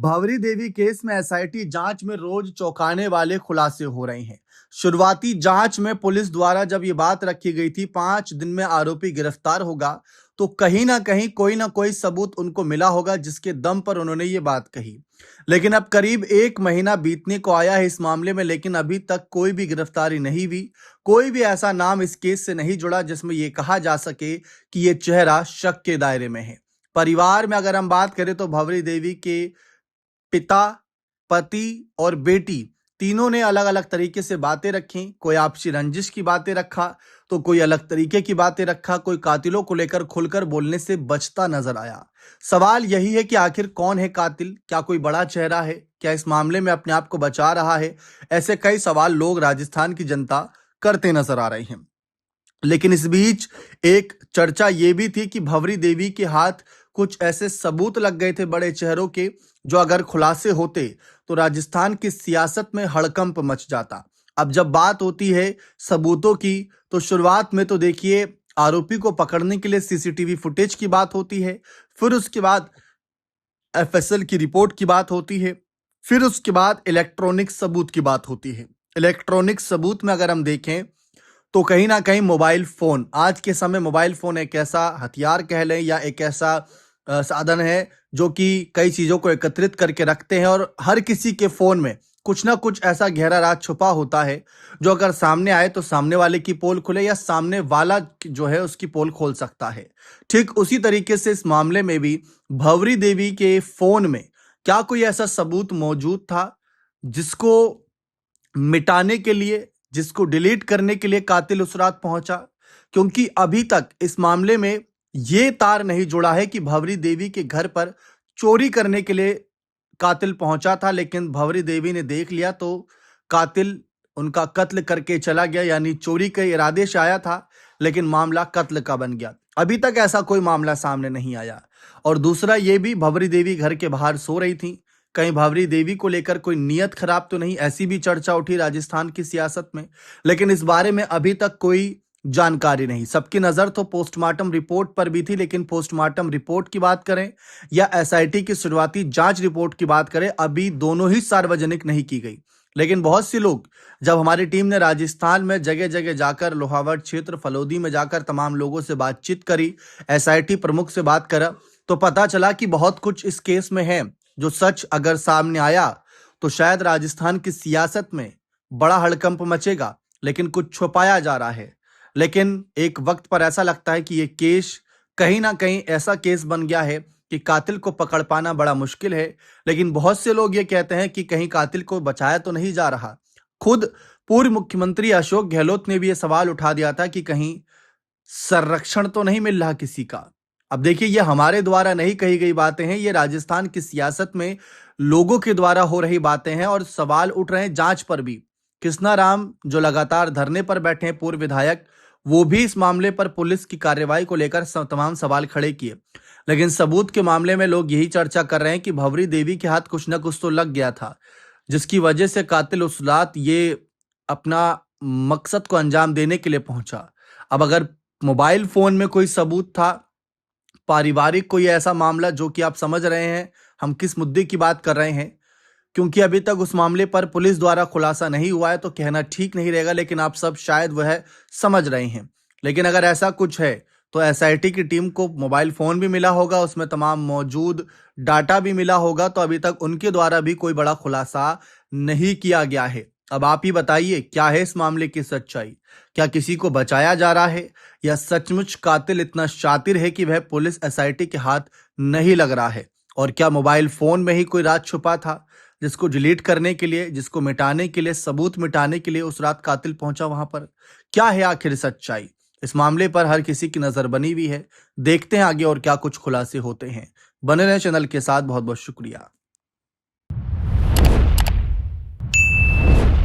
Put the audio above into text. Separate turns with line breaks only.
भावरी देवी case में SIT जांच में रोज चौंकाने वाले खुलासे हो रहे हैं। शुरुआती जांच में पुलिस द्वारा जब ये बात रखी गई थी 5 दिन में आरोपी गिरफ्तार होगा, तो कहीं ना कोई सबूत उनको मिला होगा जिसके दम पर उन्होंने ये बात कही। लेकिन अब करीब 1 महीना बीतने को आया है इस मामले में, लेकिन अभी तक कोई भी गिरफ्तारी नहीं हुई। कोई भी ऐसा नाम इस केस से नहीं जुड़ा जिसमें यह कहा जा सके कि ये चेहरा शक के दायरे में है। परिवार में अगर हम बात करें तो भावरी देवी के पिता, पति और बेटी तीनों ने अलग अलग तरीके से बातें रखी। कोई आपसी रंजिश की बातें रखा, तो कोई अलग तरीके की बातें रखा, कोई कातिलों को लेकर खुलकर बोलने से बचता नजर आया। सवाल यही है कि आखिर कौन है कातिल? क्या कोई बड़ा चेहरा है? क्या इस मामले में अपने आप को बचा रहा है? ऐसे कई सवाल लोग, राजस्थान की जनता करते नजर आ रहे हैं। लेकिन इस बीच एक चर्चा ये भी थी कि भावरी देवी के हाथ कुछ ऐसे सबूत लग गए थे बड़े चेहरों के, जो अगर खुलासे होते तो राजस्थान की सियासत में हड़कंप मच जाता। अब जब बात होती है सबूतों की, तो शुरुआत में तो देखिए आरोपी को पकड़ने के लिए सीसीटीवी फुटेज की बात होती है, फिर उसके बाद एफएसएल की रिपोर्ट की बात होती है, फिर उसके बाद इलेक्ट्रॉनिक सबूत की बात होती है। इलेक्ट्रॉनिक सबूत में अगर हम देखें तो कहीं ना कहीं मोबाइल फोन, आज के समय मोबाइल फोन एक ऐसा हथियार कह लें या एक ऐसा साधन है जो कि कई चीजों को एकत्रित करके रखते हैं, और हर किसी के फोन में कुछ ना कुछ ऐसा गहरा राज छुपा होता है जो अगर सामने आए तो सामने वाले की पोल खुले या सामने वाला जो है उसकी पोल खोल सकता है। ठीक उसी तरीके से इस मामले में भी भावरी देवी के फोन में क्या कोई ऐसा सबूत मौजूद था जिसको मिटाने के लिए, जिसको डिलीट करने के लिए कातिल उस रात पहुंचा? क्योंकि अभी तक इस मामले में ये तार नहीं जुड़ा है कि भावरी देवी के घर पर चोरी करने के लिए कातिल पहुंचा था, लेकिन भावरी देवी ने देख लिया तो कातिल उनका कत्ल करके चला गया। यानी चोरी के इरादे से आया था, लेकिन मामला कत्ल का बन गया। अभी तक ऐसा कोई मामला सामने नहीं आया। और दूसरा ये भी, भावरी देवी घर के बाहर सो रही थी, कहीं भावरी देवी को लेकर कोई नियत खराब तो नहीं, ऐसी भी चर्चा उठी राजस्थान की सियासत में। लेकिन इस बारे में अभी तक कोई जानकारी नहीं। सबकी नजर तो पोस्टमार्टम रिपोर्ट पर भी थी, लेकिन पोस्टमार्टम रिपोर्ट की बात करें या एसआईटी की शुरुआती जांच रिपोर्ट की बात करें, अभी दोनों ही सार्वजनिक नहीं की गई। लेकिन बहुत से लोग, जब हमारी टीम ने राजस्थान में जगह जगह जाकर, लोहावट क्षेत्र, फलोदी में जाकर तमाम लोगों से बातचीत करी, एसआईटी प्रमुख से बात करा, तो पता चला कि बहुत कुछ इस केस में है जो सच अगर सामने आया तो शायद राजस्थान की सियासत में बड़ा हड़कंप मचेगा। लेकिन कुछ छुपाया जा रहा है। लेकिन एक वक्त पर ऐसा लगता है कि ये केस कहीं ना कहीं ऐसा केस बन गया है कि कातिल को पकड़ पाना बड़ा मुश्किल है। लेकिन बहुत से लोग ये कहते हैं कि कहीं कातिल को बचाया तो नहीं जा रहा। खुद पूर्व मुख्यमंत्री अशोक गहलोत ने भी ये सवाल उठा दिया था कि कहीं संरक्षण तो नहीं मिल रहा किसी का। अब देखिए, ये हमारे द्वारा नहीं कही गई बातें हैं, ये राजस्थान की सियासत में लोगों के द्वारा हो रही बातें हैं, और सवाल उठ रहे हैं जांच पर भी। कृष्णा राम जो लगातार धरने पर बैठे हैं, पूर्व विधायक, वो भी इस मामले पर पुलिस की कार्रवाई को लेकर तमाम सवाल खड़े किए। लेकिन सबूत के मामले में लोग यही चर्चा कर रहे हैं कि भावरी देवी के हाथ कुछ ना कुछ तो लग गया था, जिसकी वजह से कातिल उस रात ये अपना मकसद को अंजाम देने के लिए पहुंचा। अब अगर मोबाइल फोन में कोई सबूत था, पारिवारिक कोई ऐसा मामला, जो कि आप समझ रहे हैं हम किस मुद्दे की बात कर रहे हैं, क्योंकि अभी तक उस मामले पर पुलिस द्वारा खुलासा नहीं हुआ है तो कहना ठीक नहीं रहेगा, लेकिन आप सब शायद वह समझ रहे हैं। लेकिन अगर ऐसा कुछ है तो एसआईटी की टीम को मोबाइल फोन भी मिला होगा, उसमें तमाम मौजूद डाटा भी मिला होगा, तो अभी तक उनके द्वारा भी कोई बड़ा खुलासा नहीं किया गया है। अब आप ही बताइए, क्या है इस मामले की सच्चाई? क्या किसी को बचाया जा रहा है, या सचमुच कातिल इतना शातिर है कि वह पुलिस एसआईटी के हाथ नहीं लग रहा है? और क्या मोबाइल फोन में ही कोई राज छुपा था जिसको डिलीट करने के लिए, जिसको मिटाने के लिए, सबूत मिटाने के लिए उस रात कातिल पहुंचा वहां पर? क्या है आखिर सच्चाई? इस मामले पर हर किसी की नजर बनी हुई है। देखते हैं आगे और क्या कुछ खुलासे होते हैं। बने रहे चैनल के साथ। बहुत बहुत शुक्रिया।